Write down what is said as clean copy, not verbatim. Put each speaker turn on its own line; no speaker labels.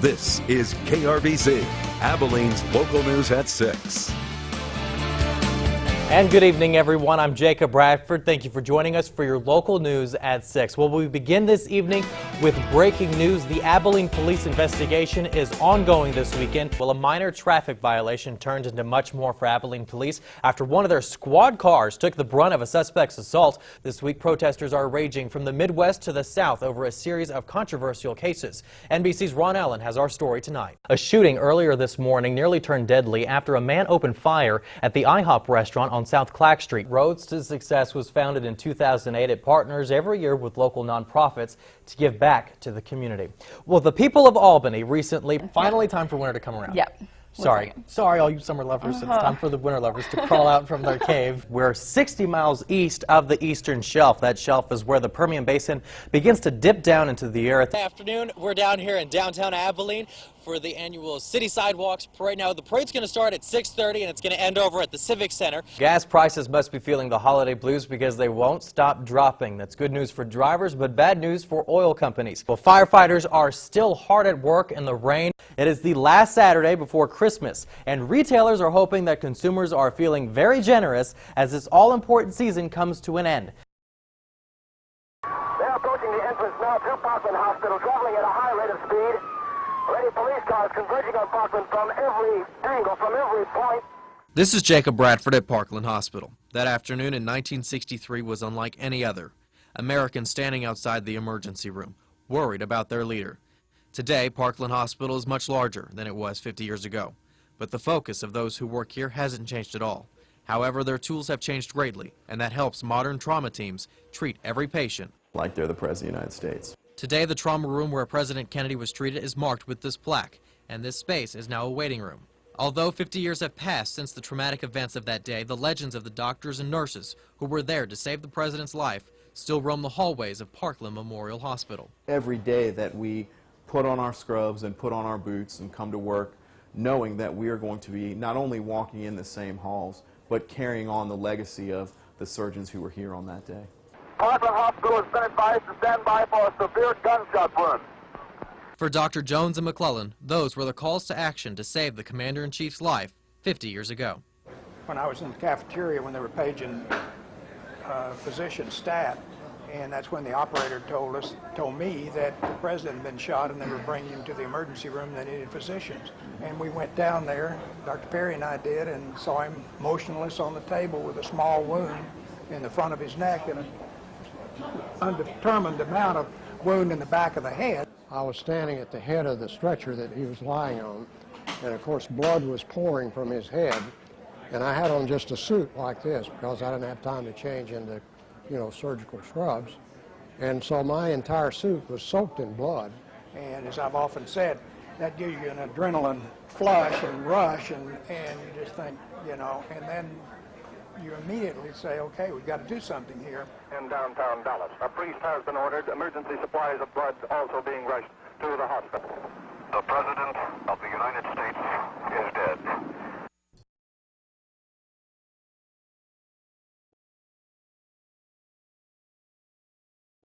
This is KRBC, Abilene's local news at 6.
And good evening, everyone. I'm Jacob Bradford. Thank you for joining us for your local news at 6. Well, we begin this evening with breaking news. The Abilene police investigation is ongoing this weekend. Well, a minor traffic violation turned into much more for Abilene police after one of their squad cars took the brunt of a suspect's assault. This week, protesters are raging from the Midwest to the South over a series of controversial cases. NBC's Ron Allen has our story tonight. A shooting earlier this morning nearly turned deadly after a man opened fire at the IHOP restaurant on South Clack Street. Roads to Success was founded in 2008. It partners every year with local nonprofits to give back to the community. Well, the people of Albany recently, finally time for winter to come around.
Yep.
Sorry, all you summer lovers. It's time for the winter lovers to crawl out from their cave. We're 60 miles east of the eastern shelf. That shelf is where the Permian Basin begins to dip down into the earth. This afternoon, we're down here in downtown Abilene for the annual City Sidewalks Parade. Now, the parade's going to start at 6:30 and it's going to end over at the Civic Center. Gas prices must be feeling the holiday blues because they won't stop dropping. That's good news for drivers, but bad news for oil companies. Well, firefighters are still hard at work in the rain. It is the last Saturday before Christmas, and retailers are hoping that consumers are feeling very generous as this all-important season comes to an end.
They're approaching the entrance now to Parkland Hospital, traveling at a high rate of speed. Ready police cars converging on Parkland from every angle, from every point.
This is Jacob Bradford at Parkland Hospital. That afternoon in 1963 was unlike any other. Americans standing outside the emergency room, worried about their leader. Today, Parkland Hospital is much larger than it was 50 years ago, but the focus of those who work here hasn't changed at all. However, their tools have changed greatly, and that helps modern trauma teams treat every patient
like they're the President of the United States.
Today, the trauma room where President Kennedy was treated is marked with this plaque, and this space is now a waiting room. Although 50 years have passed since the traumatic events of that day, the legends of the doctors and nurses who were there to save the President's life still roam the hallways of Parkland Memorial Hospital.
Every day that we put on our scrubs and put on our boots and come to work, knowing that we are going to be not only walking in the same halls, but carrying on the legacy of the surgeons who were here on that day.
Parkland Hospital has been advised to stand by for a severe gunshot wound.
For Dr. Jones and McClellan, those were the calls to action to save the Commander-in-Chief's life 50 years ago.
When I was in the cafeteria when they were paging physician stat, and that's when the operator told me that the president had been shot and they were bringing him to the emergency room and they needed physicians. And we went down there, Dr. Perry and I did, and saw him motionless on the table with a small wound in the front of his neck and an undetermined amount of wound in the back of the head.
I was standing at the head of the stretcher that he was lying on, and of course blood was pouring from his head, and I had on just a suit like this because I didn't have time to change into surgical scrubs. And so my entire suit was soaked in blood.
And as I've often said, that gives you an adrenaline flush and rush, and you just think, and then you immediately say, okay, we've got to do something here.
In downtown Dallas, a priest has been ordered. Emergency supplies of blood also being rushed to the hospital.
The President of the United States is